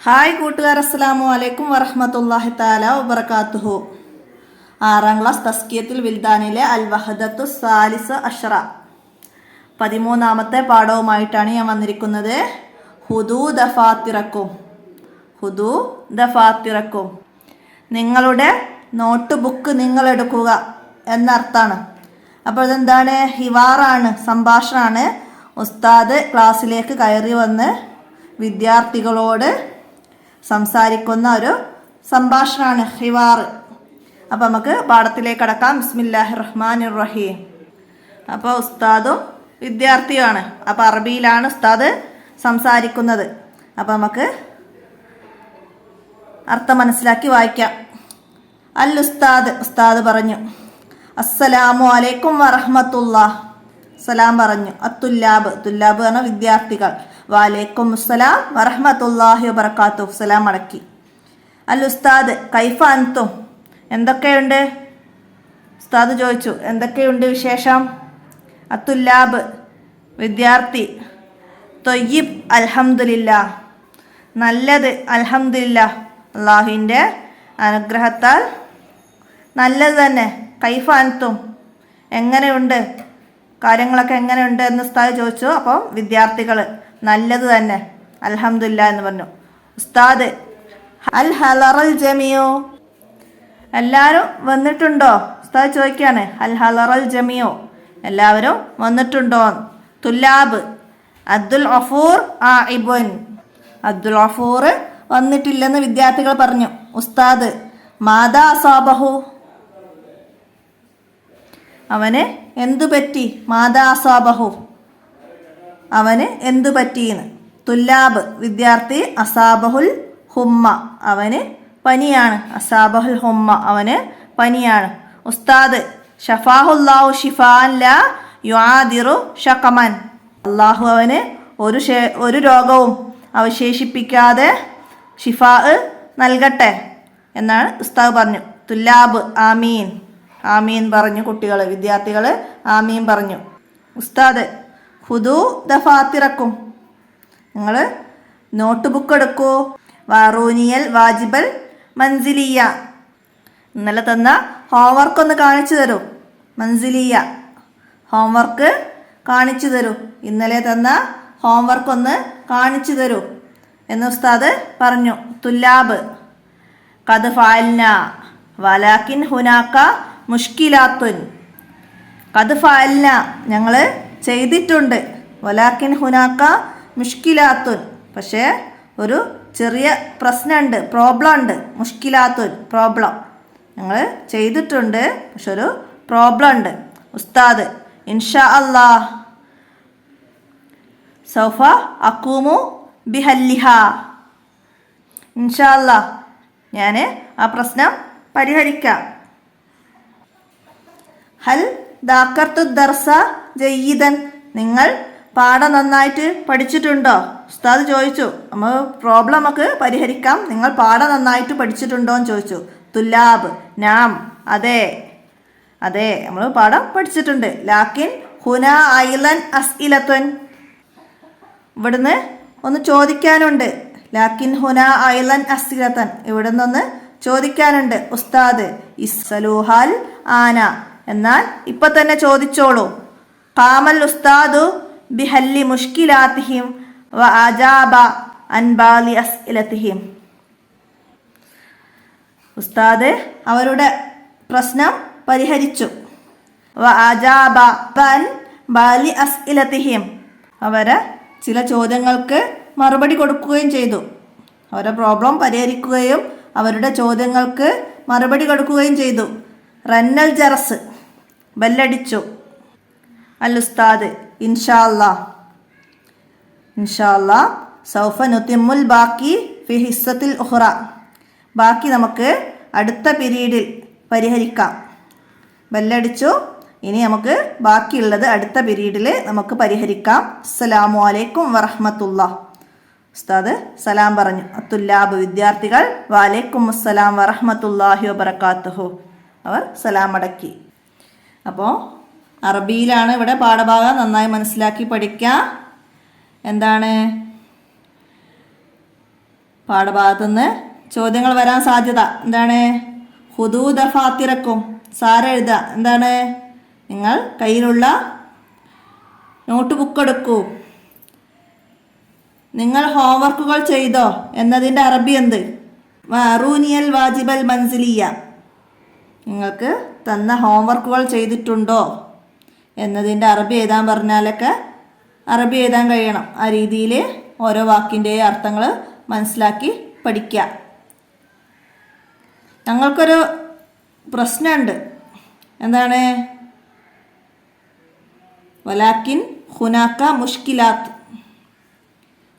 Hi കൂട്ടുകാർ, അസ്സലാമു അലൈക്കും വറഹ്മത്തുള്ളാഹി തആല വബറകാതുഹു. 6ാം ക്ലാസ് തസ്കിയത്തുൽ വിൽദാനിലെ അൽ വഹദത്തു സാലിസ അഷ്റ 13ാമത്തെ പാഠവുമായിട്ടാണ് ഞാൻ വന്നിരിക്കുന്നത്. ഹുദൂ ദഫാത്തിറക്കും, നിങ്ങളുടെ നോട്ട് ബുക്ക് നിങ്ങൾ എടുക്കുക എന്നർത്ഥമാണ്. അപ്പോൾ ഇതെന്താണ്? ഹിവാറാണ്, സംഭാഷണമാണ്. ഉസ്താദ് ക്ലാസ്സിലേക്ക് കയറി വന്ന് വിദ്യാർത്ഥികളോട് സംസാരിക്കുന്ന ഒരു സംഭാഷണമാണ് ഹിവാർ. അപ്പോൾ നമുക്ക് പാഠത്തിലേക്ക് കടക്കാം. ബിസ്മില്ലാഹിർ റഹ്മാനിർ റഹീം. അപ്പോൾ ഉസ്താദും വിദ്യാർത്ഥിയുമാണ്. അപ്പോൾ അറബിയിലാണ് ഉസ്താദ് സംസാരിക്കുന്നത്. അപ്പോൾ നമുക്ക് അർത്ഥം മനസ്സിലാക്കി വായിക്കാം. അൽ ഉസ്താദ് പറഞ്ഞു, അസ്സലാമു അലൈക്കും വറഹ്മത്തുള്ളാഹ്. സലാം പറഞ്ഞു. തുല്ലാബ് പറഞ്ഞ വിദ്യാർത്ഥികൾ. വലൈക്കും അസ്സലാം വറഹ്മത്തുള്ളാഹി വബറകാതുഹു. സലാം അടക്കി. അൽ ഉസ്താദ് കൈഫ അൻതും, എന്തൊക്കെയുണ്ട്? ഉസ്താദ് ചോദിച്ചു, എന്തൊക്കെയുണ്ട് വിശേഷം? തുല്ലാബ് വിദ്യാർത്ഥി. തൊയ്യിബ് അൽഹംദുലില്ലാ, നല്ലത് അൽഹംദുലില്ലാ, അള്ളാഹുവിൻ്റെ അനുഗ്രഹത്താൽ നല്ലത് തന്നെ. കൈഫ അൻതും, എങ്ങനെയുണ്ട്, കാര്യങ്ങളൊക്കെ എങ്ങനെയുണ്ട് എന്ന് ഉസ്താദ് ചോദിച്ചു. അപ്പം വിദ്യാർത്ഥികൾ നല്ലത് തന്നെ, അൽഹംദുലില്ലാ എന്ന് പറഞ്ഞു. ഉസ്താദ് അൽ ഹലറൽ ജമിയോ, എല്ലാവരും വന്നിട്ടുണ്ടോ? ഉസ്താദ് ചോദിക്കുകയാണ്. അൽ ഹലറൽ ജമിയോ, എല്ലാവരും വന്നിട്ടുണ്ടോ? തുല്ലാബ് അബ്ദുൽ ഗഫൂർ ആഇബുൻ, അബ്ദുൽ ഗഫൂർ വന്നിട്ടില്ലെന്ന് വിദ്യാർത്ഥികൾ പറഞ്ഞു. ഉസ്താദ് മാദാ അസാബഹു, അവന് എന്തു പറ്റി? മാദാ അസാബഹു, അവന് എന്തു പറ്റിയെന്ന്. തുല്ലാബ് വിദ്യാർത്ഥി. അസാബഹുൽ ഹുമ്മ, അവന് പനിയാണ്. അസാബഹുൽ ഹുമ്മ, അവന് പനിയാണ്. ഉസ്താദ് ഷഫാഹുല്ലാഹു ഷിഫാൻ ലാ യുആദിറു ഷഖമൻ, അള്ളാഹു അവന് ഒരു രോഗവും അവശേഷിപ്പിക്കാതെ ഷിഫാ നൽകട്ടെ എന്നാണ് ഉസ്താദ് പറഞ്ഞു. തുല്ലാബ് ആമീൻ, ആമീൻ പറഞ്ഞു. കുട്ടികൾ, വിദ്യാർത്ഥികൾ ആമീൻ പറഞ്ഞു. ഉസ്താദ് ഹുദൂ ദഫാത്തിറക്കും, നിങ്ങൾ നോട്ട് ബുക്ക് എടുക്കൂ. വാറൂനിയൽ വാജിബൽ മൻസിലിയ, ഇന്നലെ തന്ന ഹോംവർക്ക് ഒന്ന് കാണിച്ചു തരൂ. മൻസിലിയ, ഹോംവർക്ക് കാണിച്ചു തരൂ. ഇന്നലെ തന്ന ഹോംവർക്ക് ഒന്ന് കാണിച്ചു തരൂ എന്ന് ഉസ്താദ് പറഞ്ഞു. തുല്ലാബ് ഖദ് ഫഅൽന വലാകിൻ ഹുനാക മുഷ്കിലാത്തുൻ, ഖദ് ഫഅൽന, ഞങ്ങൾ ചെയ്തിട്ടുണ്ട്. വലാകിൻ ഹുനാക മുഷ്കിലാത്തുൻ, പക്ഷേ ഒരു ചെറിയ പ്രശ്നമുണ്ട്, പ്രോബ്ലം ഉണ്ട്. മുഷ്കിലാത്തുൻ, പ്രോബ്ലം. ഞങ്ങൾ ചെയ്തിട്ടുണ്ട്, പക്ഷെ ഒരു പ്രോബ്ലം ഉണ്ട്. ഉസ്താദ് ഇൻഷാ അല്ലാഹ് സൗഫ അഖൂമു ബിഹല്ലിഹ, ഇൻഷാ അല്ലാഹ് ഞാൻ ആ പ്രശ്നം പരിഹരിക്കാം. ഹൽ ദാക്കർത്തു ദർസ ജയ്യിദൻ, നിങ്ങൾ പാഠം നന്നായിട്ട് പഠിച്ചിട്ടുണ്ടോ? ഉസ്താദ് ചോദിച്ചു. നമ്മൾ പ്രോബ്ലം നമുക്ക് പരിഹരിക്കാം, നിങ്ങൾ പാഠം നന്നായിട്ട് പഠിച്ചിട്ടുണ്ടോ എന്ന് ചോദിച്ചു. തുല്ലാബ് നാം, അതെ അതെ, നമ്മൾ പാഠം പഠിച്ചിട്ടുണ്ട്. ലാക്കിൻ ഹുന ഐലൻ അസ്ഇലത്തുൻ, ഇവിടുന്ന് ഒന്ന് ചോദിക്കാനുണ്ട്. ലാക്കിൻ ഹുന ഐലൻ അസ്ഇലത്തൻ, ഇവിടുന്ന് ഒന്ന് ചോദിക്കാനുണ്ട്. ഉസ്താദ് ഇസ്സലൂഹൽ ആന, എന്നാൽ ഇപ്പൊ തന്നെ ചോദിച്ചോളൂ. ഖാമൽ ഉസ്താദു ബിഹല്ലി മുഷ്കിലാത്തിഹിം വ അജാബ അൻ ബാലി അസ്ഇലത്തിഹിം, ഉസ്താദ് അവരുടെ പ്രശ്നം പരിഹരിച്ചു. വ അജാബ അൻ ബാലി അസ്ഇലത്തിഹിം, അവരെ ചില ചോദ്യങ്ങൾക്ക് മറുപടി കൊടുക്കുകയും ചെയ്തു. അവരുടെ പ്രോബ്ലം പരിഹരിക്കുകയും അവരുടെ ചോദ്യങ്ങൾക്ക് മറുപടി കൊടുക്കുകയും ചെയ്തു. റന്നൽ ജറസ്, ബെല്ലടിച്ചു. അൽ ഉസ്താദ് ഇൻഷാ അല്ലാഹ് സൗഫ നുതിമ്മുൽ ബാക്കി ഫി ഹിസ്സത്തിൽ ഉഖ്റ, ബാക്കി നമുക്ക് അടുത്ത പീരീഡിൽ പരിഹരിക്കാം. ബെല്ലടിച്ചു. ഇനി നമുക്ക് ബാക്കിയുള്ളത് അടുത്ത പീരീഡിൽ നമുക്ക് പരിഹരിക്കാം. അസ്സലാമു അലൈക്കും വറഹ്മത്തുള്ളാഹ്. ഉസ്താദ് സലാം പറഞ്ഞു. തുല്ലാബ് വിദ്യാർത്ഥികൾ. വലൈക്കും അസ്സലാം വറഹ്മത്തുള്ളാഹി വബറകാതുഹു, അവർ സലാം അടക്കി. അപ്പോൾ അറബിയിലാണ് ഇവിടെ പാഠഭാഗം, നന്നായി മനസ്സിലാക്കി പഠിക്കുക. എന്താണ് പാഠഭാഗത്തുനിന്ന് ചോദ്യങ്ങൾ വരാൻ സാധ്യത. എന്താണ്? ഹുദൂ ദഫാത്തിറക്കും. സാര എഴുതുക. എന്താണ്? നിങ്ങൾ കയ്യിലുള്ള നോട്ട് ബുക്ക് എടുക്കൂ. നിങ്ങൾ ഹോംവർക്കുകൾ ചെയ്തോ എന്നതിൻ്റെ അറബി എന്ത്? വറൂനിയൽ വാജിബൽ മൻസിലിയ. നിങ്ങൾക്ക് തന്ന ഹോംവർക്കുകൾ ചെയ്തിട്ടുണ്ടോ എന്നതിൻ്റെ അറബി എഴുതാൻ പറഞ്ഞാലൊക്കെ അറബി എഴുതാൻ കഴിയണം. ആ രീതിയിൽ ഓരോ വാക്കിൻ്റെയും അർത്ഥങ്ങൾ മനസ്സിലാക്കി പഠിക്കുക. ഞങ്ങൾക്കൊരു പ്രശ്നമുണ്ട്. എന്താണ്? വലാക്കിൻ ഹുനാക്ക മുഷ്കിലാത്ത്.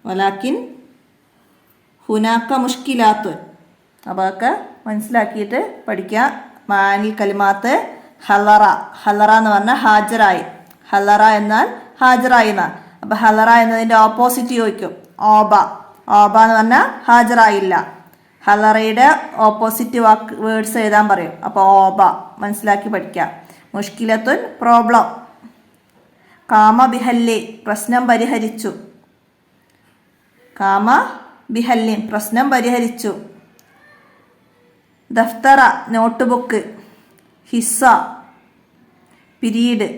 വലാക്കിൻ ഹുനാക്ക മുഷ്കിലാത്ത്. അപ്പോൾ അതൊക്കെ മനസ്സിലാക്കിയിട്ട് പഠിക്കുക. മാനിൽ കലിമാത്ത് ഹലറ. ഹലറ എന്ന് പറഞ്ഞാൽ ഹാജറായി. ഹലറ എന്നാൽ ഹാജറായി എന്നാണ്. അപ്പം ഹലറ എന്നതിൻ്റെ ഓപ്പോസിറ്റ് ചോദിക്കും. ഓബ. ഓബ എന്ന് പറഞ്ഞാൽ ഹാജറായില്ല. ഹലറയുടെ ഓപ്പോസിറ്റ് വാക്ക് വേർഡ്സ് എഴുതാൻ പറയും. അപ്പോൾ ഓബ മനസ്സിലാക്കി പഠിക്കുക. മുഷ്കിലത്തുൻ പ്രോബ്ലം. കാമ ബിഹല്ലി പ്രശ്നം പരിഹരിച്ചു. കാമ ബിഹല്ലിൻ പ്രശ്നം പരിഹരിച്ചു. ദഫ്തറ നോട്ട് ബുക്ക്. ഹിസ്സ പിരീഡ്.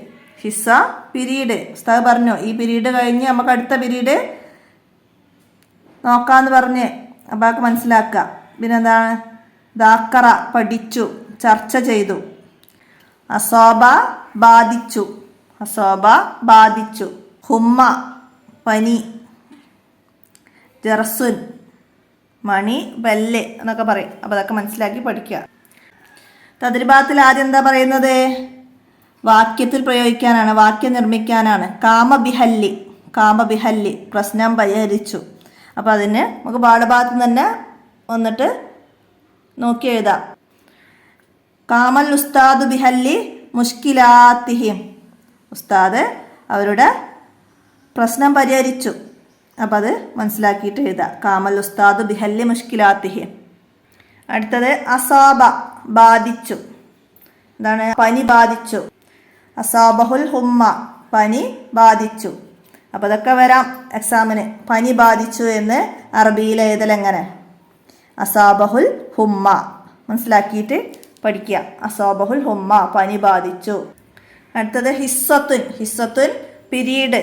ഹിസ്സ പിരീഡ്. ഉസ്താദ് പറഞ്ഞു ഈ പിരീഡ് കഴിഞ്ഞ് നമുക്ക് അടുത്ത പിരീഡ് നോക്കാമെന്ന് പറഞ്ഞ്. അപ്പോൾ അതൊക്കെ മനസ്സിലാക്കുക. പിന്നെന്താണ്? ദാക്കറ പഠിച്ചു, ചർച്ച ചെയ്തു. അസോബ ബാധിച്ചു. അസോബ ബാധിച്ചു. ഹുമ്മ പനി. ജർസുൻ മണി, ബെല്ല് എന്നൊക്കെ പറയും. അപ്പോൾ അതൊക്കെ മനസ്സിലാക്കി പഠിക്കുക. തദ്രിബാത്തിൽ ആദ്യം എന്താ പറയുന്നത്? വാക്യത്തിൽ പ്രയോഗിക്കാനാണ്, വാക്യം നിർമ്മിക്കാനാണ്. കാമബിഹല്ലി. കാമബിഹല്ലി പ്രശ്നം പരിഹരിച്ചു. അപ്പോൾ അതിന് നമുക്ക് പാഠഭാഗത്ത് തന്നെ വന്നിട്ട് നോക്കി എഴുതാം. കാമൽ ഉസ്താദ് ബിഹല്ലി മുഷ്കിലാത്തിഹിം. ഉസ്താദ് അവരുടെ പ്രശ്നം പരിഹരിച്ചു. അപ്പം അത് മനസ്സിലാക്കിയിട്ട് എഴുതാം. കാമൽ ഉസ്താദ് ബിഹല്ലി മുഷ്കിലാത്തിഹിം. അടുത്തത് അസാബ ബാധിച്ചു. എന്താണ്? പനി ബാധിച്ചു. അസാബഹുൽ ഹുമ്മ പനി ബാധിച്ചു. അപ്പോൾ അതൊക്കെ വരാം എക്സാമിന്. പനി ബാധിച്ചു എന്ന് അറബിയിൽ എഴുതലെങ്ങനെ? അസാബഹുൽ ഹുമ്മ മനസ്സിലാക്കിയിട്ട് പഠിക്കുക. അസാബഹുൽ ഹുമ്മ പനി ബാധിച്ചു. അടുത്തത് ഹിസ്സത്തുൻ. ഹിസ്സത്തുൻ പിരീഡ്.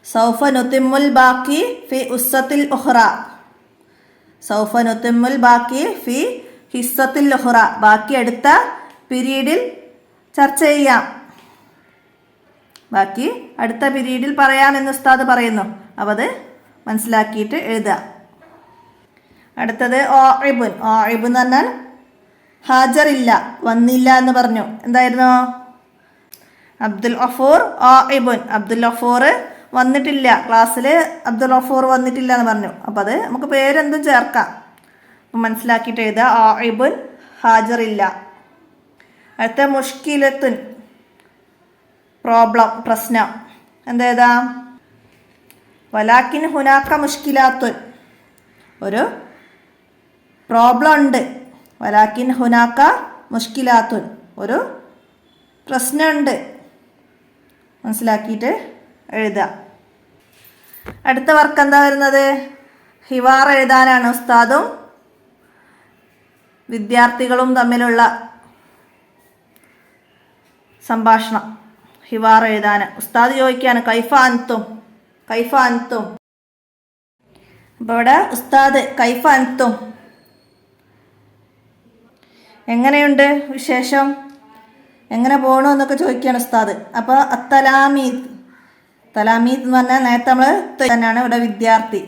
സൗഫ നുതിമ്മുൽ ബാക്കി ഫി ഉസ്സത്തിൽ ഉഖ്റ. സൗഫ നുതിമ്മുൽ ബാക്കി ഫി ഹിസ്സത്തിൽ ഉഖ്റ. ബാക്കി അടുത്ത പിരീഡിൽ ചർച്ച ചെയ്യാം. ബാക്കി അടുത്ത പിരീഡിൽ പറയാമെന്ന് ഉസ്താദ് പറയുന്നു. അപ്പോൾ അത് മനസ്സിലാക്കിയിട്ട് എഴുതുക. അടുത്തത് ഓഇബുൻ. ഓഇബ് എന്ന് പറഞ്ഞാൽ ഹാജറില്ല, വന്നില്ല എന്ന് പറഞ്ഞു. എന്തായിരുന്നു? അബ്ദുൽ ഗഫൂർ ഓഇബുൻ. അബ്ദുൽ ഗഫൂർ വന്നിട്ടില്ല, ക്ലാസ്സിൽ അബ്ദുൽ ഗഫൂർ വന്നിട്ടില്ല എന്ന് പറഞ്ഞു. അപ്പോൾ അത് നമുക്ക് പേരെന്തും ചേർക്കാം. അപ്പം മനസ്സിലാക്കിയിട്ട് എഴുതുക. ഓഇബുൻ ഹാജറില്ല. അടുത്ത മുഷ്കിലത്തുൻ പ്രോബ്ലം പ്രശ്നം. എന്താ? വലാക്കിൻ ഹുനാക്ക മുഷ്കിലാത്തുൻ ഒരു പ്രോബ്ലം ഉണ്ട്. വലാക്കിൻ ഹുനാക്ക മുഷ്കിലാത്തുൻ ഒരു പ്രശ്നമുണ്ട്. മനസ്സിലാക്കിയിട്ട് എഴുതുക. അടുത്ത വർക്ക് എന്താ വരുന്നത്? ഹിവാർ എഴുതാനാണ്. ഉസ്താദും വിദ്യാർത്ഥികളും തമ്മിലുള്ള സംഭാഷണം. ഹിവാർ എഴുതാൻ ഉസ്താദ് ചോദിക്കുകയാണ് കൈഫ അൻതും. കൈഫ അൻതും. അപ്പോൾ ഇവിടെ ഉസ്താദ് കൈഫ അൻതും എങ്ങനെയുണ്ട് വിശേഷം, എങ്ങനെ പോകണു എന്നൊക്കെ ചോദിക്കുകയാണ് ഉസ്താദ്. അപ്പോൾ അത്തലാമീദ്. തലാമീദ് എന്ന് പറഞ്ഞാൽ നേരത്തെ നമ്മൾ തന്നെയാണ് ഇവിടെ വിദ്യാർത്ഥി.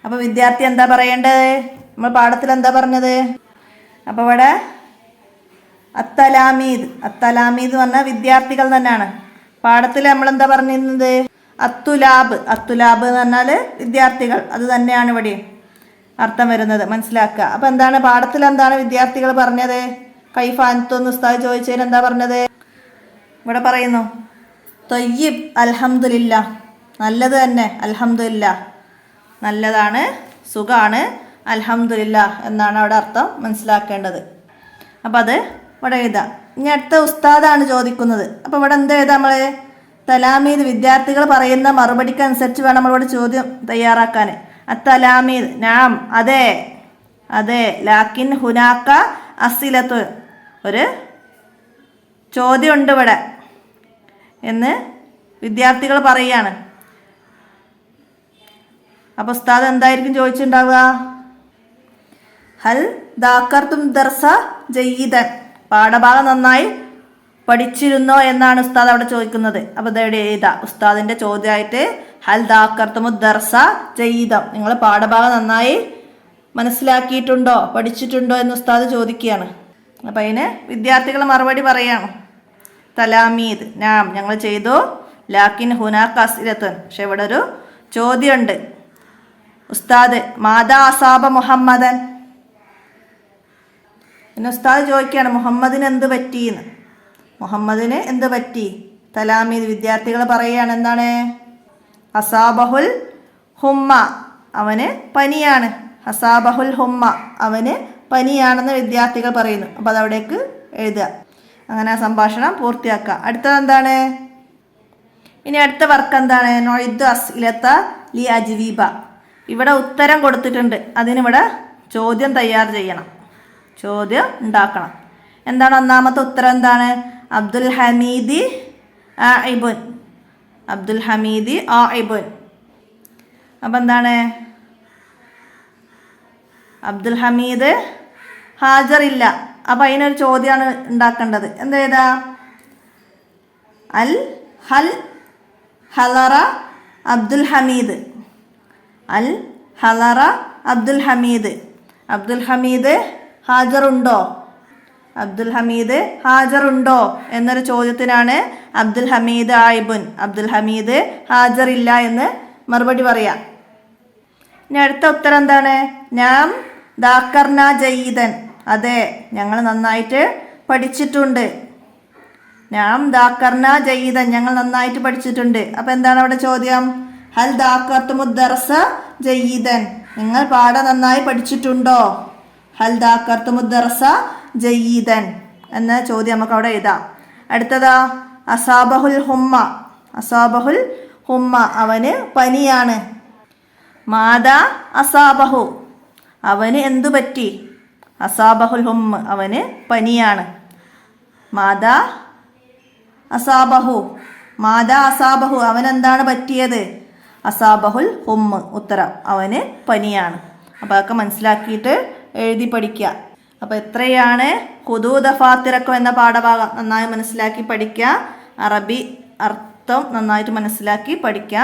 അപ്പോൾ വിദ്യാർത്ഥി എന്താ പറയേണ്ടത്? നമ്മൾ പാഠത്തിൽ എന്താ പറഞ്ഞത്? അപ്പോൾ ഇവിടെ അത്തലാമീദ്. അത്തലാമീദ് എന്ന് പറഞ്ഞാൽ വിദ്യാർത്ഥികൾ തന്നെയാണ്. പാഠത്തിൽ നമ്മളെന്താ പറഞ്ഞിരുന്നത്? അത്തുലാബ്. അത്തുലാബ് എന്ന് പറഞ്ഞാൽ വിദ്യാർത്ഥികൾ. അത് തന്നെയാണ് ഇവിടെ അർത്ഥം വരുന്നത്. മനസ്സിലാക്കുക. അപ്പോൾ എന്താണ് പാഠത്തിൽ എന്താണ് വിദ്യാർത്ഥികൾ പറഞ്ഞത്? കൈഫ അൻതും ഉസ്താദ് ചോദിച്ചതിന് എന്താ പറഞ്ഞത്? ഇവിടെ പറയുന്നു ത്വയ്യിബ് അൽഹംദുലില്ലാ. നല്ലത് തന്നെ. അൽഹംദുലില്ലാ നല്ലതാണ്, സുഖാണ്. അൽഹംദുലില്ലാ എന്നാണ് അവിടെ അർത്ഥം മനസ്സിലാക്കേണ്ടത്. അപ്പം അത് ഇവിടെ എഴുതാം. ഇനി അടുത്ത ഉസ്താദാണ് ചോദിക്കുന്നത്. അപ്പോൾ ഇവിടെ എന്താ എഴുതാം? നമ്മൾ തലാമീദ് വിദ്യാർത്ഥികൾ പറയുന്ന മറുപടിക്കനുസരിച്ച് വേണം നമ്മളിവിടെ ചോദ്യം തയ്യാറാക്കാൻ. അത്തലാമീദ് നാം അതെ അതെ ലാക്കിൻ ഹുനാക്ക അസിലത്ത് ഒരു ചോദ്യമുണ്ട് ഇവിടെ എന്ന് വിദ്യാർത്ഥികൾ പറയുകയാണ്. അപ്പോൾ ഉസ്താദ് എന്തായിരിക്കും ചോദിച്ചിട്ടുണ്ടാവുക? ഹൽ ദാക്കർതും ദർസ ജയ്യിദൻ പാഠഭാഗം നന്നായി പഠിച്ചിരുന്നോ എന്നാണ് ഉസ്താദ് അവിടെ ചോദിക്കുന്നത്. അപ്പോൾ ഇതെവിടെ എഴുതാ ഉസ്താദിന്റെ ചോദ്യമായിട്ട് ഹൽ ദാക്കർതുമു ദർസ ജയ്യിദം നിങ്ങൾ പാഠഭാഗം നന്നായി മനസ്സിലാക്കിയിട്ടുണ്ടോ പഠിച്ചിട്ടുണ്ടോ എന്ന് ഉസ്താദ് ചോദിക്കുകയാണ്. അപ്പം അതിന് വിദ്യാർത്ഥികൾ മറുപടി പറയാണ്. തലാമീദ് നാം ഞങ്ങൾ ചെയ്തു ലാക്കിൻ ഹുനാക്ക അസ്ഇലത്തുൻ പക്ഷെ ഇവിടെ ഒരു ചോദ്യമുണ്ട്. ഉസ്താദ് മാതാ അസാബ മുഹമ്മദൻ പിന്നെ ഉസ്താദ് ചോദിക്കുകയാണ് മുഹമ്മദിന് എന്ത് പറ്റിയെന്ന്. മുഹമ്മദിന് എന്ത് പറ്റി? തലാമീദ് വിദ്യാർത്ഥികൾ പറയുകയാണ് എന്താണ്? അസാബഹുൽ ഹുമ്മ അവന് പനിയാണ്. അസാബഹുൽ ഹുമ്മ അവന് പനിയാണെന്ന് വിദ്യാർത്ഥികൾ പറയുന്നു. അപ്പോൾ അതവിടേക്ക് എഴുതുക. അങ്ങനെ ആ സംഭാഷണം പൂർത്തിയാക്കുക. അടുത്തത് എന്താണ്? ഇനി അടുത്ത വർക്ക് എന്താണ്? നൊയ്ദു അസ്ഇലത ലി അജ്വീബ ഇവിടെ ഉത്തരം കൊടുത്തിട്ടുണ്ട്. അതിനിവിടെ ചോദ്യം തയ്യാർ ചെയ്യണം. ചോദ്യം ഉണ്ടാക്കണം. എന്താണ് ഒന്നാമത്തെ ഉത്തരം? എന്താണ്? അബ്ദുൽ ഹമീദി ആഇബുൻ അബ്ദുൽ ഹമീദി ആഇബുൻ. അപ്പം എന്താണ്? അബ്ദുൽ ഹമീദ് ഹാജറില്ല. അപ്പം അതിനൊരു ചോദ്യമാണ് ഉണ്ടാക്കേണ്ടത്. എന്താ ചെയ്താ? ഹൽ ഹലറ അബ്ദുൽ ഹമീദ് അൽ ഹലറ അബ്ദുൽ ഹമീദ് അബ്ദുൽ ഹമീദ് ഹാജറുണ്ടോ? അബ്ദുൽ ഹമീദ് ഹാജറുണ്ടോ എന്നൊരു ചോദ്യത്തിനാണ് അബ്ദുൽ ഹമീദ് ആയിബുൻ അബ്ദുൽ ഹമീദ് ഹാജറില്ല എന്ന് മറുപടി പറയാം. ഇനി അടുത്ത ഉത്തരം എന്താണ്? നാം ദാക്കർന ജയ്യിദൻ അതെ ഞങ്ങൾ നന്നായിട്ട് പഠിച്ചിട്ടുണ്ട്. നാം ദാക്കർന ജയ്യിദൻ ഞങ്ങൾ നന്നായിട്ട് പഠിച്ചിട്ടുണ്ട്. അപ്പം എന്താണ് അവിടെ ചോദ്യം? ഹൽ ദാക്കർതുമു ദർസ ജയ്യിദൻ നിങ്ങൾ പാഠം നന്നായി പഠിച്ചിട്ടുണ്ടോ? ഹൽ ദാക്കർതുമു ദർസ ജയ്യിദൻ എന്ന ചോദ്യം നമുക്ക് അവിടെ എഴുതാം. അടുത്തതാ അസാബഹുൽ ഹുമ്മ അസാബഹുൽ ഹുമ്മ അവന് പനിയാണ്. മാതാ അസാബഹു അവന് എന്തു പറ്റി? അസാബഹുൽ ഹുമ്മ അവന് പനിയാണ്. മാതാ അസാബഹു മാതാ അസാബഹു അവനെന്താണ് പറ്റിയത്? അസാബഹുൽ ഹുമ്മ് ഉത്തരം അവന് പനിയാണ്. അപ്പോൾ അതൊക്കെ മനസ്സിലാക്കിയിട്ട് എഴുതി പഠിക്കുക. അപ്പോൾ എത്രയാണ് ഹുദൂദ ഫാത്തിറക്കും എന്ന പാഠഭാഗം നന്നായി മനസ്സിലാക്കി പഠിക്കുക. അറബി അർത്ഥം നന്നായിട്ട് മനസ്സിലാക്കി പഠിക്കുക.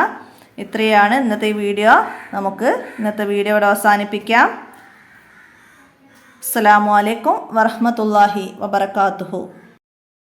ഇത്രയാണ് ഇന്നത്തെ വീഡിയോ. നമുക്ക് ഇന്നത്തെ വീഡിയോ ഇവിടെ അവസാനിപ്പിക്കാം. അസ്സലാമു അലൈക്കും വറഹ്മത്തുള്ളാഹി വബറകാതുഹു.